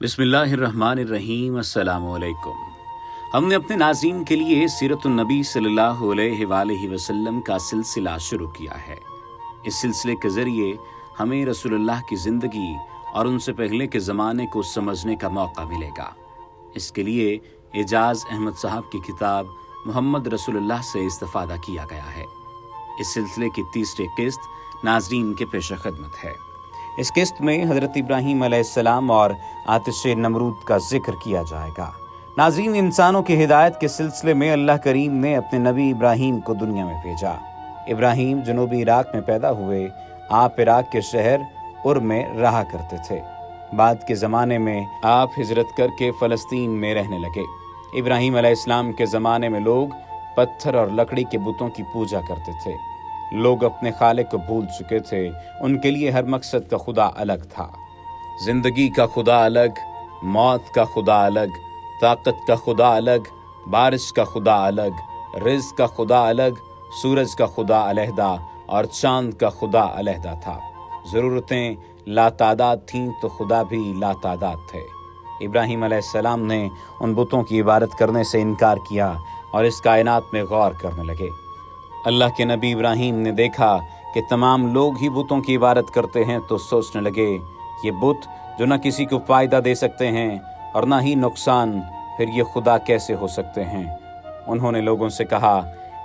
बिस्मिल्लाहिर्रहमानिर्रहीम। अस्सलाम वालेकुम। हमने अपने नाज़रीन के लिए सीरतुन-नबी सल्लल्लाहु अलैहि वसल्लम का सिलसिला शुरू किया है। इस सिलसिले के ज़रिए हमें रसूलुल्लाह की ज़िंदगी और उनसे पहले के ज़माने को समझने का मौका मिलेगा। इसके लिए एजाज़ अहमद साहब की किताब मोहम्मद रसूलुल्लाह से इस्तिफ़ादा किया गया है। इस सिलसिले की तीसरी किस्त नाज़रीन के पेश खदमत है। इस किस्त में हज़रत इब्राहीम अलैहिस्सलाम और आतिश नमरूद का जिक्र किया जाएगा। नाज़रीन, इंसानों की हिदायत के सिलसिले में अल्लाह करीम ने अपने नबी इब्राहीम को दुनिया में भेजा। इब्राहीम जनूबी इराक में पैदा हुए। आप इराक के शहर उर में रहा करते थे। बाद के ज़माने में आप हिजरत करके फ़लस्तीन में रहने लगे। इब्राहीम अलैहिस्सलाम के ज़माने में लोग पत्थर और लकड़ी के बुतों की पूजा करते थे। लोग अपने खालिक को भूल चुके थे। उनके लिए हर मकसद का खुदा अलग था। जिंदगी का खुदा अलग, मौत का खुदा अलग, ताकत का खुदा अलग, बारिश का खुदा अलग, रिज़्क़ का खुदा अलग, सूरज का खुदा अलहदा और चांद का खुदा अलहदा था। ज़रूरतें लातादाद थीं तो खुदा भी लातादाद थे। इब्राहीम अलैहिस्सलाम ने उन बुतों की इबादत करने से इनकार किया और इस कायनात में गौर करने लगे। अल्लाह के नबी इब्राहीम ने देखा कि तमाम लोग ही बुतों की इबादत करते हैं तो सोचने लगे, ये बुत जो न किसी को फ़ायदा दे सकते हैं और न ही नुकसान, फिर ये खुदा कैसे हो सकते हैं। उन्होंने लोगों से कहा,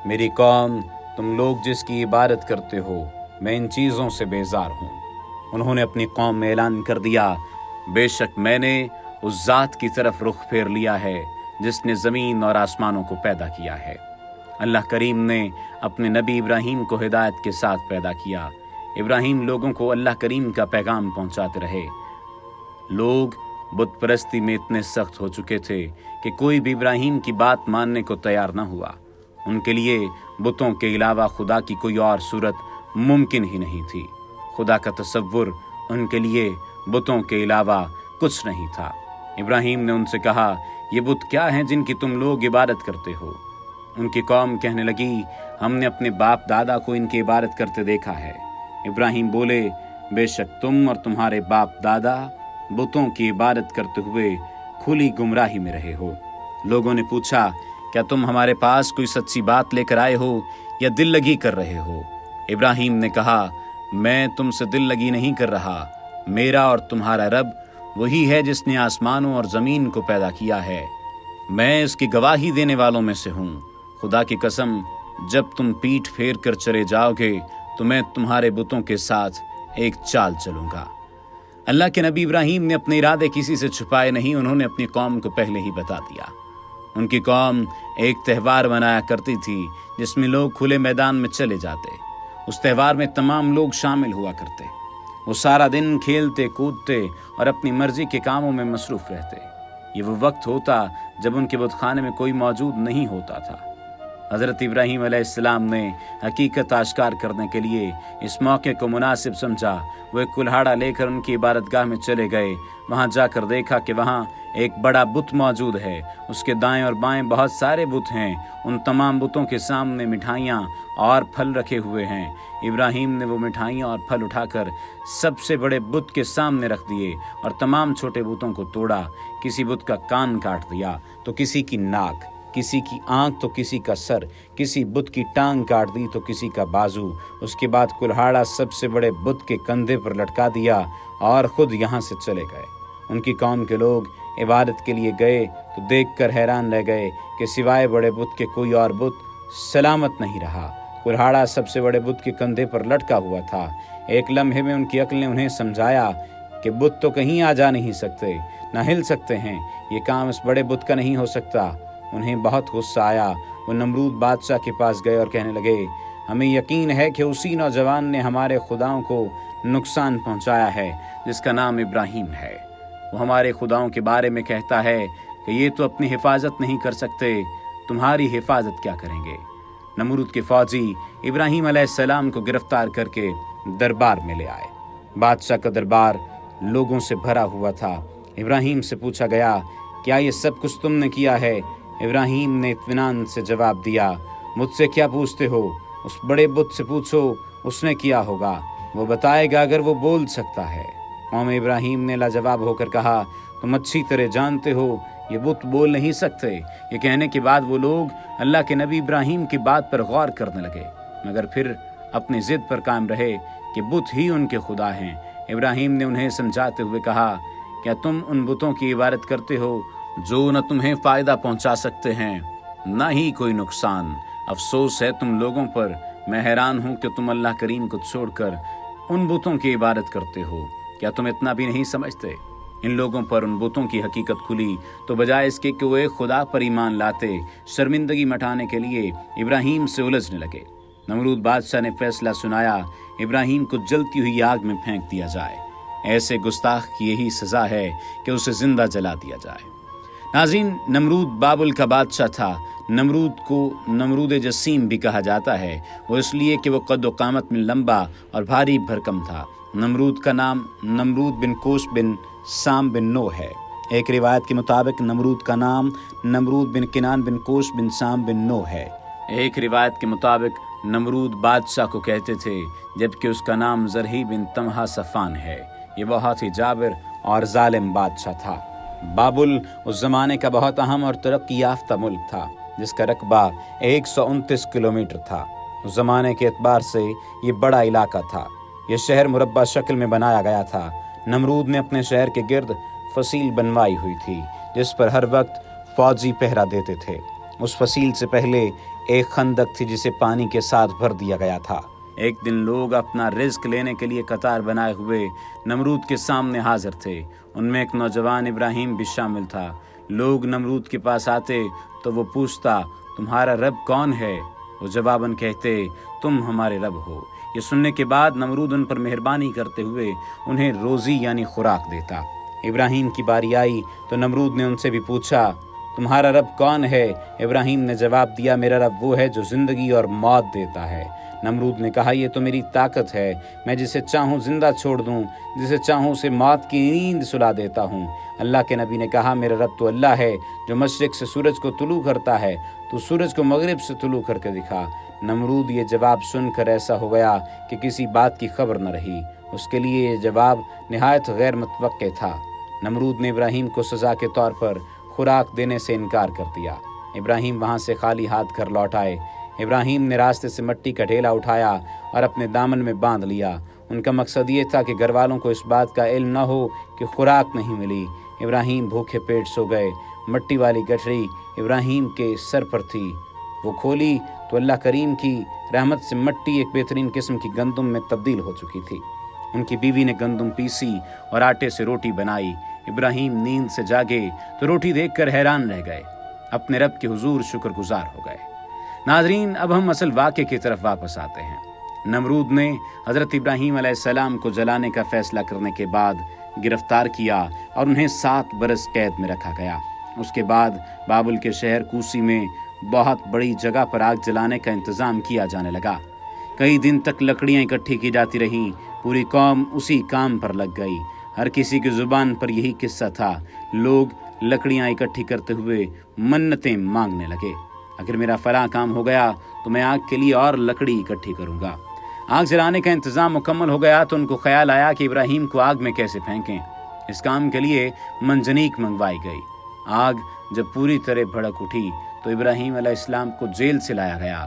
मेरी कौम, तुम लोग जिसकी इबादत करते हो, मैं इन चीज़ों से बेजार हूँ। उन्होंने अपनी कौम में ऐलान कर दिया, बेशक मैंने उस ज़ात की तरफ रुख फेर लिया है जिसने ज़मीन और आसमानों को पैदा किया है। अल्लाह करीम ने अपने नबी इब्राहीम को हिदायत के साथ पैदा किया। इब्राहीम लोगों को अल्लाह करीम का पैगाम पहुंचाते रहे। लोग बुत परस्ती में इतने सख्त हो चुके थे कि कोई भी इब्राहीम की बात मानने को तैयार न हुआ। उनके लिए बुतों के अलावा खुदा की कोई और सूरत मुमकिन ही नहीं थी। खुदा का तसव्वुर उनके लिए बुतों के अलावा कुछ नहीं था। इब्राहीम ने उनसे कहा, ये बुत क्या हैं जिनकी तुम लोग इबादत करते हो। उनकी कौम कहने लगी, हमने अपने बाप दादा को इनकी इबादत करते देखा है। इब्राहीम बोले, बेशक तुम और तुम्हारे बाप दादा बुतों की इबादत करते हुए खुली गुमराही में रहे हो। लोगों ने पूछा, क्या तुम हमारे पास कोई सच्ची बात लेकर आए हो या दिल लगी कर रहे हो। इब्राहीम ने कहा, मैं तुमसे दिल लगी नहीं कर रहा। मेरा और तुम्हारा रब वही है जिसने आसमानों और ज़मीन को पैदा किया है। मैं इसकी गवाही देने वालों में से हूँ। खुदा की कसम, जब तुम पीठ फेर कर चले जाओगे तो मैं तुम्हारे बुतों के साथ एक चाल चलूंगा। अल्लाह के नबी इब्राहीम ने अपने इरादे किसी से छुपाए नहीं। उन्होंने अपनी कौम को पहले ही बता दिया। उनकी कौम एक त्यौहार मनाया करती थी जिसमें लोग खुले मैदान में चले जाते। उस त्यौहार में तमाम लोग शामिल हुआ करते। वो सारा दिन खेलते कूदते और अपनी मर्जी के कामों में मसरूफ़ रहते। ये वो वक्त होता जब उनके बुतखाने में कोई मौजूद नहीं होता था। हज़रत इब्राहीम अलैहिस्सलाम ने हकीकत आश्कार करने के लिए इस मौके को मुनासिब समझा। वो एक कुल्हाड़ा लेकर उनकी इबादतगाह में चले गए। वहाँ जाकर देखा कि वहाँ एक बड़ा बुत मौजूद है। उसके दाएं और बाएं बहुत सारे बुत हैं। उन तमाम बुतों के सामने मिठाइयाँ और फल रखे हुए हैं। इब्राहीम ने वो मिठाइयाँ और फल उठाकर सबसे बड़े बुत के सामने रख दिए और तमाम छोटे बुतों को तोड़ा। किसी बुत का कान काट दिया तो किसी की नाक, किसी की आंख तो किसी का सर, किसी बुत की टांग काट दी तो किसी का बाजू। उसके बाद कुल्हाड़ा सबसे बड़े बुत के कंधे पर लटका दिया और खुद यहाँ से चले गए। उनकी कौम के लोग इबादत के लिए गए तो देखकर हैरान रह गए कि सिवाय बड़े बुत के कोई और बुत सलामत नहीं रहा। कुल्हाड़ा सबसे बड़े बुत के कंधे पर लटका हुआ था। एक लम्हे में उनकी अक्ल ने उन्हें समझाया कि बुत तो कहीं आ जा नहीं सकते, ना हिल सकते हैं। ये काम इस बड़े बुत का नहीं हो सकता। उन्हें बहुत गुस्सा आया। वो नमरूद बादशाह के पास गए और कहने लगे, हमें यकीन है कि उसी नौजवान ने हमारे खुदाओं को नुकसान पहुंचाया है जिसका नाम इब्राहीम है। वो हमारे खुदाओं के बारे में कहता है कि ये तो अपनी हिफाजत नहीं कर सकते, तुम्हारी हिफाजत क्या करेंगे। नमरूद के फौजी इब्राहीम अलैहिस्सलाम को गिरफ्तार करके दरबार में ले आए। बादशाह का दरबार लोगों से भरा हुआ था। इब्राहीम से पूछा गया, क्या ये सब कुछ तुमने किया है। इब्राहीम ने इत्मीनान से जवाब दिया, मुझसे क्या पूछते हो, उस बड़े बुत से पूछो, उसने किया होगा, वो बताएगा अगर वो बोल सकता है। कौम इब्राहीम ने लाजवाब होकर कहा, तुम अच्छी तरह जानते हो ये बुत बोल नहीं सकते। ये कहने के बाद वो लोग अल्लाह के नबी इब्राहिम की बात पर गौर करने लगे, मगर फिर अपनी जिद पर कायम रहे कि बुत ही उनके खुदा हैं। इब्राहिम ने उन्हें समझाते हुए कहा, क्या तुम उन बुतों की इबादत करते हो जो न तुम्हें फायदा पहुंचा सकते हैं न ही कोई नुकसान? अफसोस है तुम लोगों पर। मैं हैरान हूं कि तुम अल्लाह करीम को छोड़कर उन बुतों की इबादत करते हो। क्या तुम इतना भी नहीं समझते? इन लोगों पर उन बुतों की हकीकत खुली तो बजाय इसके कि वो एक खुदा पर ईमान लाते, शर्मिंदगी मटाने के लिए इब्राहिम से उलझने लगे। नमरूद बादशाह ने फैसला सुनाया, इब्राहिम को जलती हुई आग में फेंक दिया जाए। ऐसे गुस्ताख की यही सजा है कि उसे जिंदा जला दिया जाए। नाज़रीन, नमरूद बाबुल का बादशाह था। नमरूद को नमरूद जसीम भी कहा जाता है, वो इसलिए कि वो कद व कामत में लंबा और भारी भरकम था। नमरूद का नाम नमरूद बिन कोश बिन साम बिन नो है। एक रिवायत के मुताबिक नमरूद का नाम नमरूद बिन किनान बिन कोश बिन साम बिन नो है। एक रिवायत के मुताबिक नमरूद बादशाह को कहते थे, जबकि उसका नाम जरही बिन तमहा सफ़ान है। ये बहुत ही जाबिर और जालिम बादशाह था। बाबुल उस ज़माने का बहुत अहम और तरक्की याफ्ता मुल्क था, जिसका रकबा 129 किलोमीटर था। उस ज़माने के एतबार से ये बड़ा इलाका था। यह शहर मुरब्बा शक्ल में बनाया गया था। नमरूद ने अपने शहर के गिर्द फसील बनवाई हुई थी, जिस पर हर वक्त फौजी पहरा देते थे। उस फसील से पहले एक खंदक थी जिसे पानी के साथ भर दिया गया था। एक दिन लोग अपना रिज्क लेने के लिए कतार बनाए हुए नमरूद के सामने हाजिर थे। उनमें एक नौजवान इब्राहिम भी शामिल था। लोग नमरूद के पास आते तो वो पूछता, तुम्हारा रब कौन है? वो जवाबन कहते, तुम हमारे रब हो। ये सुनने के बाद नमरूद उन पर मेहरबानी करते हुए उन्हें रोज़ी यानी खुराक देता। इब्राहिम की बारी आई तो नमरूद ने उनसे भी पूछा, तुम्हारा रब कौन है? इब्राहिम ने जवाब दिया, मेरा रब वो है जो ज़िंदगी और मौत देता है। नमरूद ने कहा, ये तो मेरी ताकत है। मैं जिसे चाहूँ जिंदा छोड़ दूँ, जिसे चाहूँ उसे मौत की नींद सुला देता हूँ। अल्लाह के नबी ने कहा, मेरा रब तो अल्लाह है जो मशरिक से सूरज को तुलू करता है, तो सूरज को मगरिब से तुलू करके दिखा। नमरूद ये जवाब सुनकर ऐसा हो गया कि किसी बात की खबर न रही। उसके लिए ये जवाब निहायत गैर मुतवक्के था। नमरूद ने इब्राहिम को सज़ा के तौर पर खुराक देने से इनकार कर दिया। इब्राहिम वहाँ से खाली हाथ कर लौट आए। इब्राहिम ने रास्ते से मिट्टी का ढेला उठाया और अपने दामन में बांध लिया। उनका मकसद ये था कि घर वालों को इस बात का इल्म न हो कि खुराक नहीं मिली। इब्राहिम भूखे पेट सो गए। मिट्टी वाली गठरी इब्राहिम के सर पर थी। वो खोली तो अल्लाह करीम की रहमत से मिट्टी एक बेहतरीन किस्म की गंदम में तब्दील हो चुकी थी। उनकी बीवी ने गंदम पीसी और आटे से रोटी बनाई। इब्राहिम नींद से जागे तो रोटी देखकर हैरान रह गए। अपने रब के हुजूर शुक्रगुजार हो गए। नाजरीन, अब हम असल वाक़े की तरफ वापस आते हैं। नमरूद ने हज़रत इब्राहिम अलैहिस्सलाम को जलाने का फैसला करने के बाद गिरफ्तार किया और उन्हें 7 बरस कैद में रखा गया। उसके बाद बाबुल के शहर कूसी में बहुत बड़ी जगह पर आग जलाने का इंतज़ाम किया जाने लगा। कई दिन तक लकड़ियाँ इकट्ठी की जाती रहीं। पूरी कौम उसी काम पर लग गई। हर किसी की ज़ुबान पर यही किस्सा था। लोग लकड़ियाँ इकट्ठी करते हुए मन्नतें मांगने लगे। अगर मेरा फलां काम हो गया तो मैं आग के लिए और लकड़ी इकट्ठी करूँगा। आग जलाने का इंतज़ाम मुकम्मल हो गया तो उनको ख्याल आया कि इब्राहिम को आग में कैसे फेंकें। इस काम के लिए मंजनीक मंगवाई गई। आग जब पूरी तरह भड़क उठी तो इब्राहिम अलैहिस्सलाम को जेल से लाया गया।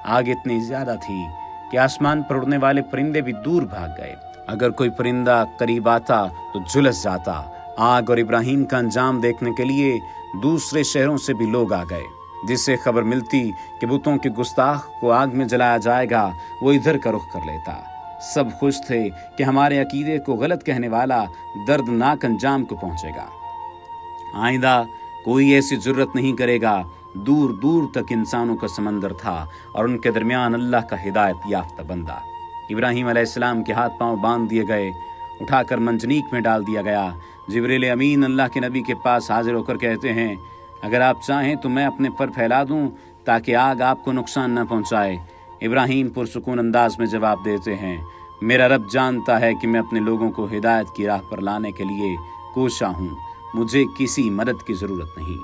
आग इतनी ज़्यादा थी कि आसमान पर उड़ने वाले परिंदे भी दूर भाग गए। अगर कोई परिंदा करीब आता तो झुलस जाता। आग और इब्राहिम का अंजाम देखने के लिए दूसरे शहरों से भी लोग आ गए। जिससे खबर मिलती कि बुतों के गुस्ताख को आग में जलाया जाएगा, वो इधर का रुख कर लेता। सब खुश थे कि हमारे अकीदे को गलत कहने वाला दर्दनाक अंजाम को पहुंचेगा। आइंदा कोई ऐसी जुर्रत नहीं करेगा। दूर दूर तक इंसानों का समंदर था और उनके दरमियान अल्लाह का हिदायत याफ्ता बंदा। इब्राहिम अलैहिस्सलाम के हाथ पांव बांध दिए गए, उठाकर मंजनीक में डाल दिया गया। जिब्रील अमीन अल्लाह के नबी के पास हाजिर होकर कहते हैं, अगर आप चाहें तो मैं अपने पर फैला दूं ताकि आग आपको नुकसान न पहुंचाए। इब्राहिम पुरसुकून अंदाज में जवाब देते हैं, मेरा रब जानता है कि मैं अपने लोगों को हिदायत की राह पर लाने के लिए कोशा हूँ। मुझे किसी मदद की ज़रूरत नहीं।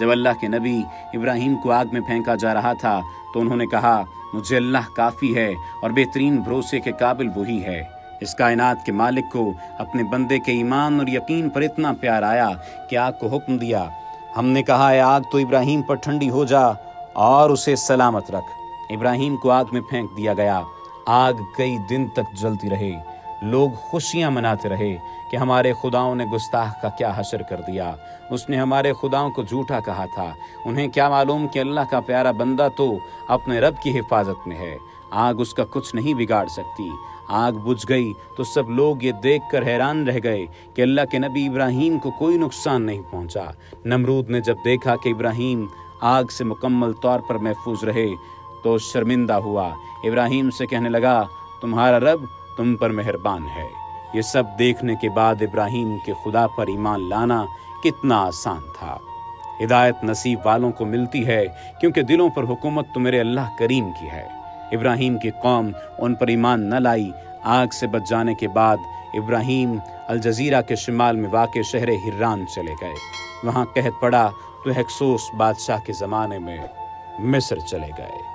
जब अल्लाह के नबी इब्राहिम को आग में फेंका जा रहा था तो उन्होंने कहा, मुझे अल्लाह काफ़ी है और बेहतरीन भरोसे के काबिल वही है। اس کائنات کے مالک کو اپنے بندے کے ایمان اور یقین پر اتنا پیار آیا کہ آگ کو حکم دیا۔ ہم نے کہا ہے آگ تو ابراہیم پر ٹھنڈی ہو جا اور اسے سلامت رکھ۔ ابراہیم کو آگ میں پھینک دیا گیا۔ آگ کئی دن تک جلتی رہی۔ لوگ خوشیاں مناتے رہے کہ ہمارے خداؤں نے گستاخ کا کیا حشر کر دیا، اس نے ہمارے خداؤں کو جھوٹا کہا تھا۔ انہیں کیا معلوم کہ اللہ کا پیارا بندہ تو اپنے رب کی حفاظت میں ہے، آگ اس کا کچھ نہیں بگاڑ سکتی۔ آگ بجھ گئی تو سب لوگ یہ دیکھ کر حیران رہ گئے کہ اللہ کے نبی ابراہیم کو کوئی نقصان نہیں پہنچا۔ نمرود نے جب دیکھا کہ ابراہیم آگ سے مکمل طور پر محفوظ رہے تو شرمندہ ہوا۔ ابراہیم سے کہنے لگا، تمہارا رب تم پر مہربان ہے۔ یہ سب دیکھنے کے بعد ابراہیم کے خدا پر ایمان لانا کتنا آسان تھا۔ ہدایت نصیب والوں کو ملتی ہے کیونکہ دلوں پر حکومت تو میرے اللہ کریم کی ہے۔ ابراہیم کی قوم ان پر ایمان نہ لائی۔ آگ سے بچ جانے کے بعد ابراہیم الجزیرہ کے شمال میں واقع شہر حران چلے گئے۔ وہاں قحط پڑا تو ہکسوس بادشاہ کے زمانے میں مصر چلے گئے۔